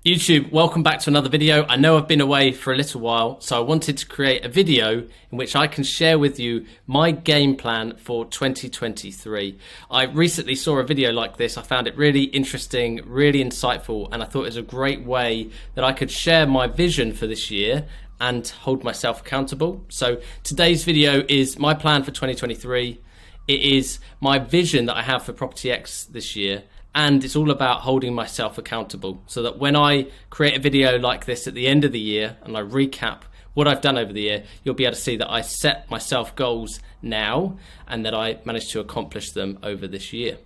YouTube, welcome back to another video. I know I've been away for a little while, so I wanted to create a video in which I can share with you my game plan for 2023. I recently saw a video like this. I found it really interesting, really insightful, and I thought it was a great way that I could share my vision for this year and hold myself accountable. So today's video is my plan for 2023. It is my vision that I have for Property X this year. And it's all about holding myself accountable so that when I create a video like this at the end of the year and I recap what I've done over the year, you'll be able to see that I set myself goals now and that I managed to accomplish them over this year.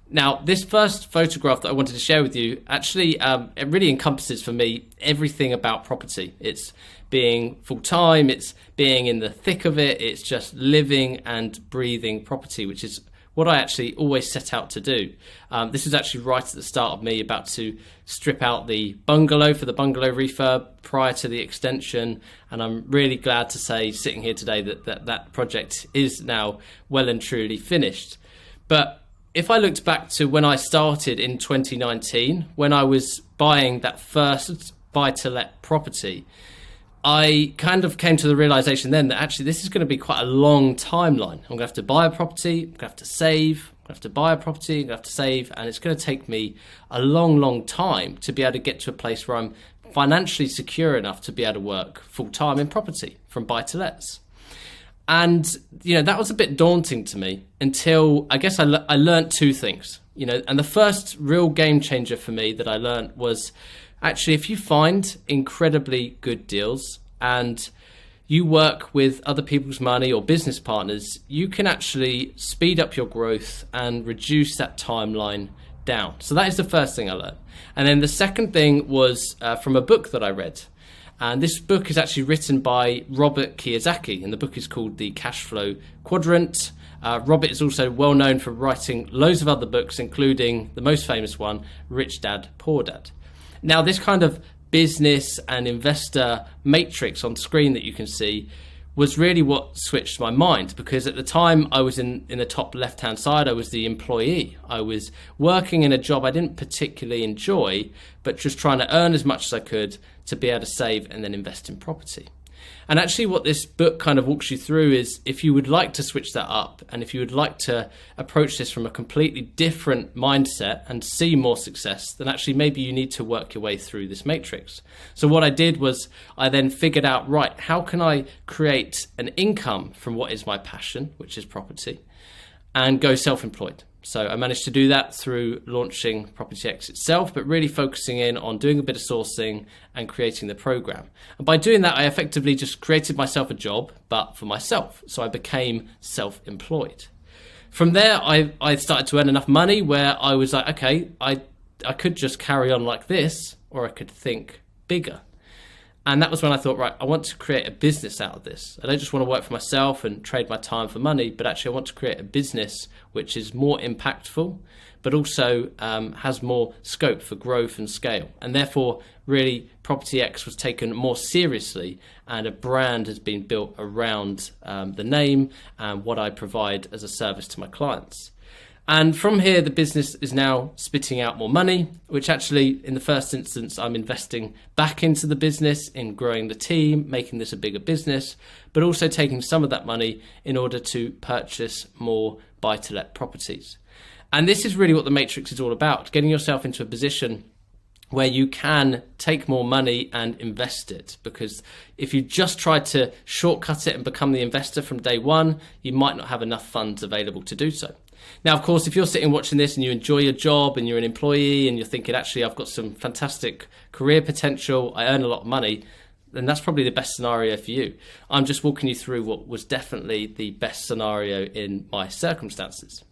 Now, this first photograph that I wanted to share with you, actually, it really encompasses for me everything about property. It's being full-time, it's being in the thick of it, it's just living and breathing property, which is what I actually always set out to do. This is actually right at the start of me about to strip out the bungalow for the bungalow refurb prior to the extension. And I'm really glad to say, sitting here today, that project is now well and truly finished. But if I looked back to when I started in 2019, when I was buying that first buy-to-let property, I kind of came to the realization then that actually this is going to be quite a long timeline. I'm going to have to buy a property, I'm going to have to save, I'm going to have to buy a property, I'm going to have to save, and it's going to take me a long, long time to be able to get to a place where I'm financially secure enough to be able to work full-time in property from buy-to-lets. And, that was a bit daunting to me until I guess I learned two things, and the first real game changer for me that I learned was actually, if you find incredibly good deals and you work with other people's money or business partners, you can actually speed up your growth and reduce that timeline down. So that is the first thing I learned. And then the second thing was from a book that I read. And this book is actually written by Robert Kiyosaki, and the book is called The Cash Flow Quadrant. Robert is also well known for writing loads of other books, including the most famous one, Rich Dad, Poor Dad. Now, this kind of business and investor matrix on screen that you can see was really what switched my mind, because at the time I was in the top left-hand side, I was the employee. I was working in a job I didn't particularly enjoy, but just trying to earn as much as I could to be able to save and then invest in property. And actually what this book kind of walks you through is, if you would like to switch that up and if you would like to approach this from a completely different mindset and see more success, then actually maybe you need to work your way through this matrix. So what I did was I then figured out, right, how can I create an income from what is my passion, which is property, and go self-employed. So I managed to do that through launching Property X itself, but really focusing in on doing a bit of sourcing and creating the program. And by doing that, I effectively just created myself a job, but for myself. So I became self-employed. From there, I started to earn enough money where I was like, okay, I could just carry on like this, or I could think bigger. And that was when I thought, right, I want to create a business out of this. I don't just want to work for myself and trade my time for money, but actually I want to create a business which is more impactful, but also has more scope for growth and scale. And therefore, really, Property X was taken more seriously, and a brand has been built around the name and what I provide as a service to my clients. And from here, the business is now spitting out more money, which actually, in the first instance, I'm investing back into the business, in growing the team, making this a bigger business, but also taking some of that money in order to purchase more buy-to-let properties. And this is really what the matrix is all about, getting yourself into a position where you can take more money and invest it. Because if you just try to shortcut it and become the investor from day one, you might not have enough funds available to do so. Now, of course, if you're sitting watching this and you enjoy your job and you're an employee and you're thinking, actually, I've got some fantastic career potential, I earn a lot of money, then that's probably the best scenario for you. I'm just walking you through what was definitely the best scenario in my circumstances.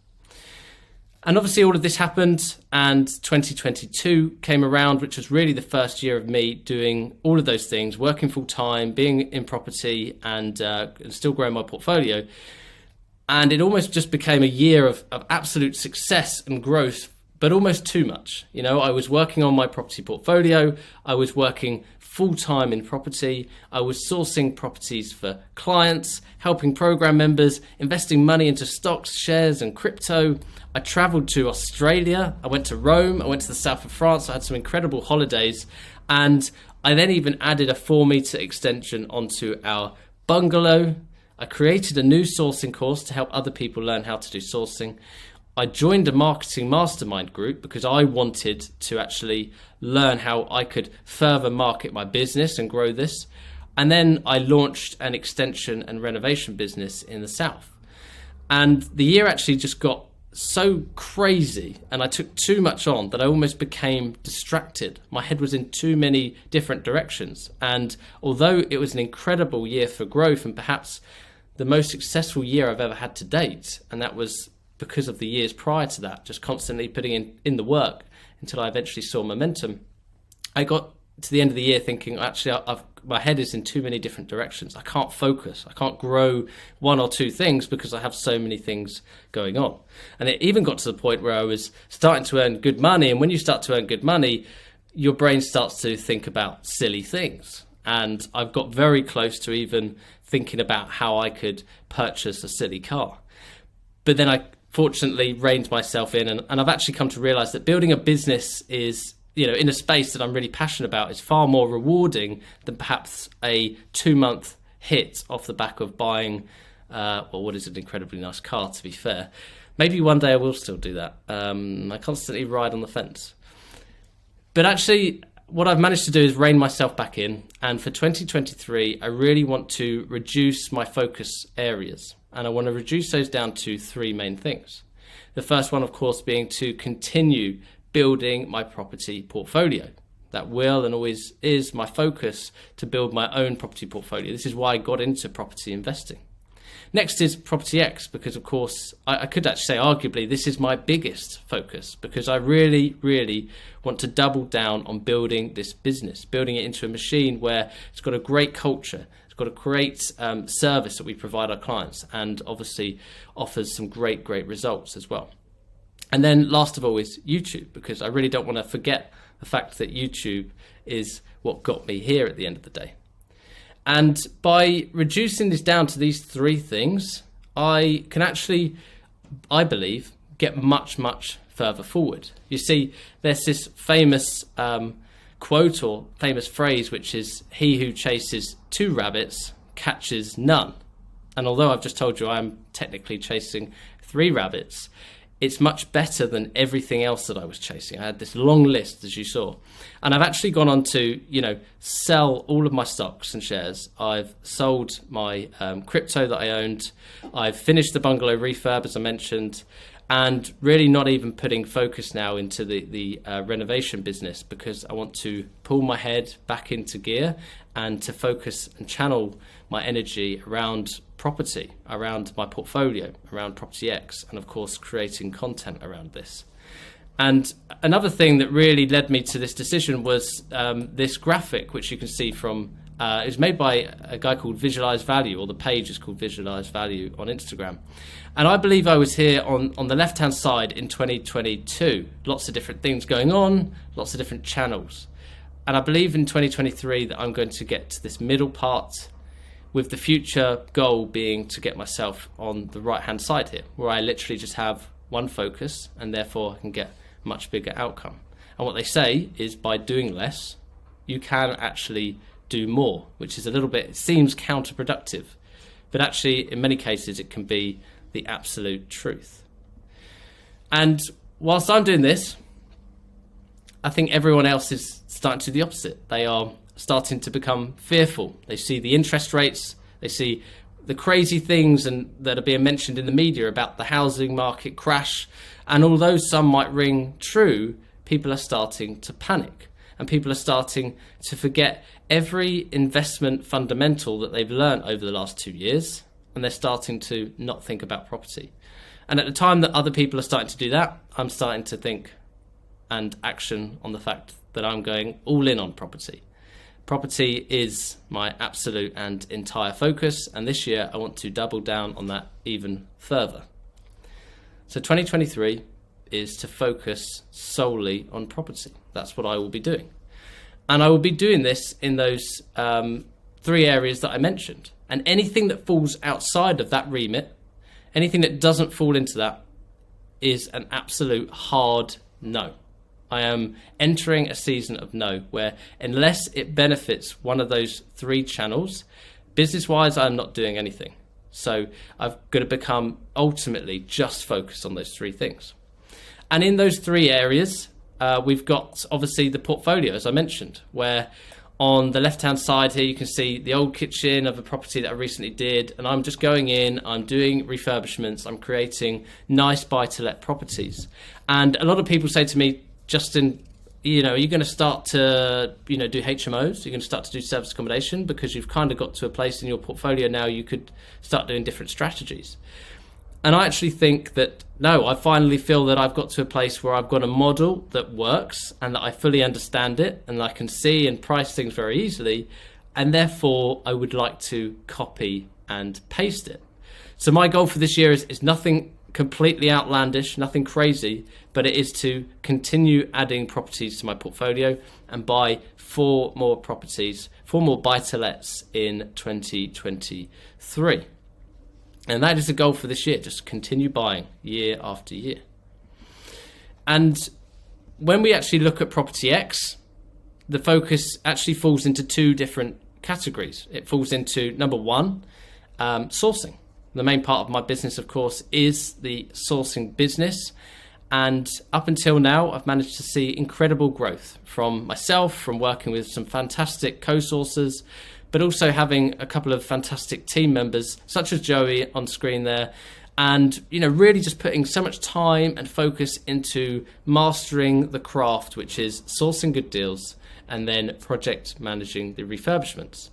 And obviously all of this happened, and 2022 came around, which was really the first year of me doing all of those things, working full time, being in property, and still growing my portfolio. And it almost just became a year of absolute success and growth, but almost too much. You know, I was working on my property portfolio. I was working full-time in property. I was sourcing properties for clients, helping program members, investing money into stocks, shares, and crypto. I traveled to Australia. I went to Rome. I went to the south of France. I had some incredible holidays. And I then even added a 4-meter extension onto our bungalow. I created a new sourcing course to help other people learn how to do sourcing. I joined a marketing mastermind group because I wanted to actually learn how I could further market my business and grow this. And then I launched an extension and renovation business in the south. And the year actually just got so crazy and I took too much on that I almost became distracted. My head was in too many different directions. And although it was an incredible year for growth and perhaps the most successful year I've ever had to date, and that was because of the years prior to that, just constantly putting in the work until I eventually saw momentum, I got to the end of the year thinking, actually, my head is in too many different directions. I can't focus. I can't grow one or two things because I have so many things going on. And it even got to the point where I was starting to earn good money. And when you start to earn good money, your brain starts to think about silly things. And I've got very close to even thinking about how I could purchase a silly car. But then I fortunately reined myself in, and I've actually come to realize that building a business is, you know, in a space that I'm really passionate about, is far more rewarding than perhaps a 2-month hit off the back of buying, what is an incredibly nice car, to be fair. Maybe one day I will still do that. I constantly ride on the fence. But actually, what I've managed to do is rein myself back in. And for 2023, I really want to reduce my focus areas. And I want to reduce those down to 3 main things. The first one, of course, being to continue building my property portfolio. That will and always is my focus, to build my own property portfolio. This is why I got into property investing. Next is Property X, because of course, I could actually say arguably this is my biggest focus, because I really, really want to double down on building this business, building it into a machine where it's got a great culture, it's got a great service that we provide our clients, and obviously offers some great results as well. And then last of all is YouTube, because I really don't want to forget the fact that YouTube is what got me here at the end of the day. And by reducing this down to these 3 things, I can actually, I believe, get much further forward. You see, there's this famous quote or famous phrase, which is, "He who chases 2 rabbits catches none." And although I've just told you I'm technically chasing 3 rabbits, it's much better than everything else that I was chasing. I had this long list, as you saw. And I've actually gone on to, sell all of my stocks and shares. I've sold my crypto that I owned. I've finished the bungalow refurb, as I mentioned, and really not even putting focus now into the renovation business, because I want to pull my head back into gear and to focus and channel my energy around property, around my portfolio, around Property X, and of course creating content around this. And another thing that really led me to this decision was this graphic, which you can see from, it was made by a guy called Visualize Value, or the page is called Visualize Value on Instagram. And I believe I was here on the left-hand side in 2022. Lots of different things going on, lots of different channels. And I believe in 2023 that I'm going to get to this middle part, with the future goal being to get myself on the right-hand side here, where I literally just have one focus and therefore I can get a much bigger outcome. And what they say is, by doing less, you can actually do more, which is a little bit, it seems counterproductive, but actually in many cases it can be the absolute truth. And whilst I'm doing this, I think everyone else is starting to do the opposite. They are starting to become fearful. They see the interest rates, they see the crazy things that are being mentioned in the media about the housing market crash. And although some might ring true, people are starting to panic, and people are starting to forget every investment fundamental that they've learned over the last 2 years, and they're starting to not think about property. And at the time that other people are starting to do that, I'm starting to think and action on the fact that I'm going all in on property. Property is my absolute and entire focus, and this year I want to double down on that even further. So 2023, is to focus solely on property. That's what I will be doing. And I will be doing this in those 3 areas that I mentioned. And anything that falls outside of that remit, anything that doesn't fall into that, is an absolute hard no. I am entering a season of no, where unless it benefits one of those 3 channels, business-wise, I'm not doing anything. So I've got to become ultimately just focused on those 3 things. And in those 3 areas, we've got obviously the portfolio, as I mentioned, where on the left-hand side here, you can see the old kitchen of a property that I recently did. And I'm just going in, I'm doing refurbishments, I'm creating nice buy-to-let properties. And a lot of people say to me, Justin, are you going to start to, do HMOs? You're going to start to do service accommodation because you've kind of got to a place in your portfolio now you could start doing different strategies. And I actually think that, no, I finally feel that I've got to a place where I've got a model that works and that I fully understand it and I can see and price things very easily. And therefore, I would like to copy and paste it. So my goal for this year is nothing completely outlandish, nothing crazy, but it is to continue adding properties to my portfolio and buy 4 more properties, 4 more buy-to-lets in 2023. And that is the goal for this year, just continue buying year after year. And when we actually look at Property X, the focus actually falls into 2 different categories. It falls into, number 1, sourcing. The main part of my business, of course, is the sourcing business. And up until now, I've managed to see incredible growth from myself, from working with some fantastic co-sourcers, but also having a couple of fantastic team members, such as Joey on screen there, and really just putting so much time and focus into mastering the craft, which is sourcing good deals and then project managing the refurbishments.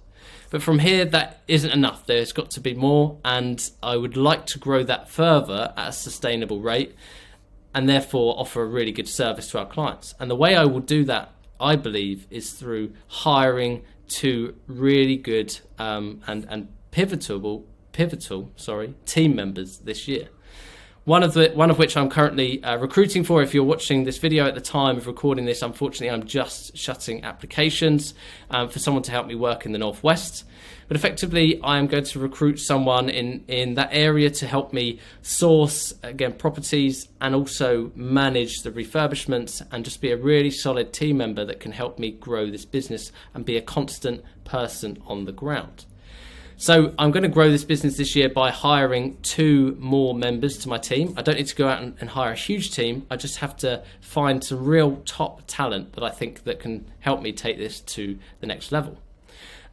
But from here, that isn't enough. There's got to be more, and I would like to grow that further at a sustainable rate and therefore offer a really good service to our clients. And the way I will do that, I believe, is through hiring 2 really good and pivotal team members this year. One of which I'm currently recruiting for. If you're watching this video at the time of recording this, unfortunately, I'm just shutting applications for someone to help me work in the Northwest. But effectively, I am going to recruit someone in that area to help me source, again, properties and also manage the refurbishments and just be a really solid team member that can help me grow this business and be a constant person on the ground. So I'm going to grow this business this year by hiring 2 more members to my team. I don't need to go out and hire a huge team. I just have to find some real top talent that I think that can help me take this to the next level.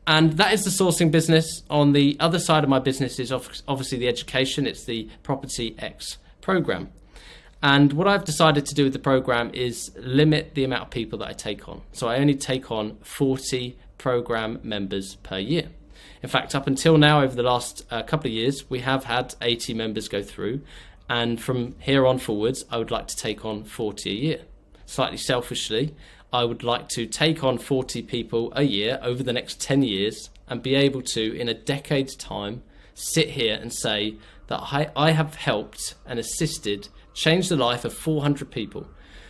And that is the sourcing business. On the other side of my business is obviously the education. It's the Property X program. And what I've decided to do with the program is limit the amount of people that I take on. So I only take on 40 program members per year. In fact, up until now, over the last couple of years, we have had 80 members go through. And from here on forwards, I would like to take on 40 a year. Slightly selfishly, I would like to take on 40 people a year over the next 10 years and be able to, in a decade's time, sit here and say that I have helped and assisted change the life of 400 people.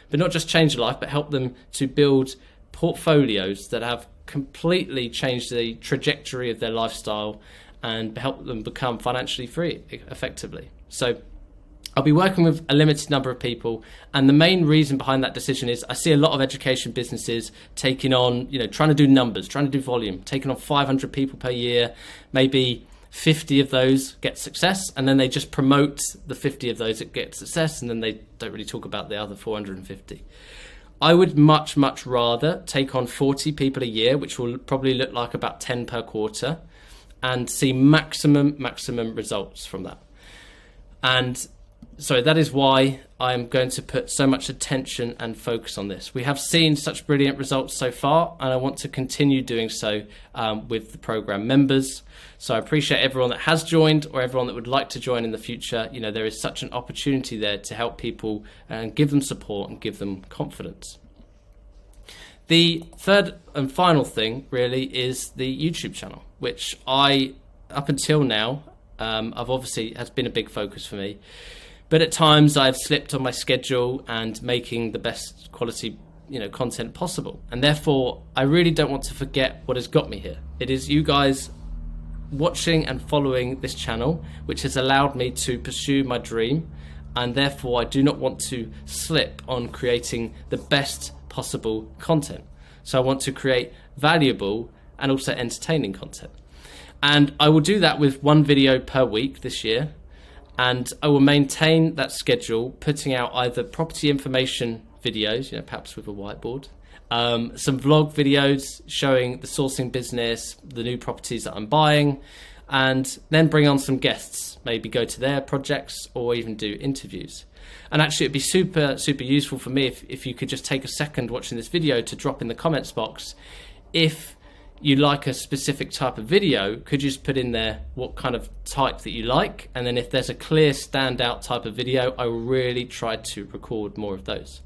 But not just change the life, but help them to build portfolios that have completely changed the trajectory of their lifestyle and help them become financially free effectively. So I'll be working with a limited number of people, and the main reason behind that decision is I see a lot of education businesses taking on, trying to do numbers, trying to do volume, taking on 500 people per year, maybe 50 of those get success, and then they just promote the 50 of those that get success, and then they don't really talk about the other 450. I would much, much rather take on 40 people a year, which will probably look like about 10 per quarter, and see maximum results from that. And so that is why I'm going to put so much attention and focus on this. We have seen such brilliant results so far, and I want to continue doing so with the program members. So I appreciate everyone that has joined or everyone that would like to join in the future. There is such an opportunity there to help people and give them support and give them confidence. The third and final thing really is the YouTube channel, which up until now, I've obviously has been a big focus for me. But at times I've slipped on my schedule and making the best quality content possible. And therefore, I really don't want to forget what has got me here. It is you guys watching and following this channel, which has allowed me to pursue my dream. And therefore, I do not want to slip on creating the best possible content. So I want to create valuable and also entertaining content. And I will do that with one video per week this year. And I will maintain that schedule, putting out either property information videos, perhaps with a whiteboard, some vlog videos showing the sourcing business, the new properties that I'm buying, and then bring on some guests, maybe go to their projects or even do interviews. And actually it'd be super useful for me if you could just take a second watching this video to drop in the comments box. If you like a specific type of video, could you just put in there what kind of type that you like? And then if there's a clear standout type of video, I will really try to record more of those.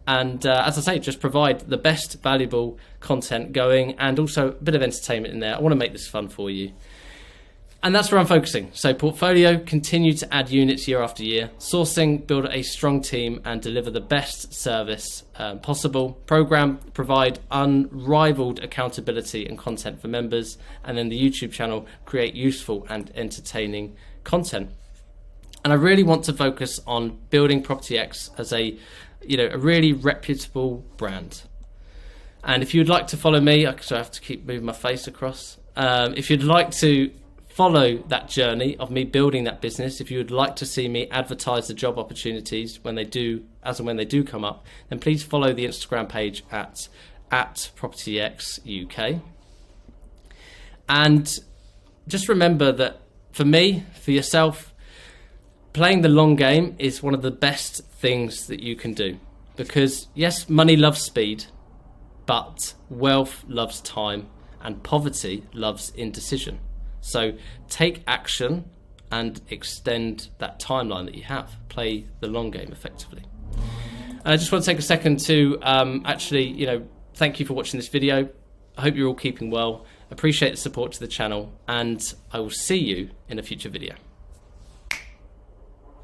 And as I say, just provide the best valuable content going and also a bit of entertainment in there. I want to make this fun for you. And that's where I'm focusing. So portfolio, continue to add units year after year. Sourcing, build a strong team and deliver the best service possible. Program, provide unrivaled accountability and content for members. And then the YouTube channel, create useful and entertaining content. And I really want to focus on building Property X as a really reputable brand. And if you'd like to follow me, so I have to keep moving my face across. If you'd like to follow that journey of me building that business, if you would like to see me advertise the job opportunities when they do come up, then please follow the Instagram page at PropertyX UK. And just remember that for me, for yourself, playing the long game is one of the best things that you can do. Because yes, money loves speed, but wealth loves time and poverty loves indecision. So take action and extend that timeline that you have. Play the long game effectively. And I just want to take a second to thank you for watching this video. I hope you're all keeping well. Appreciate the support to the channel, and I will see you in a future video.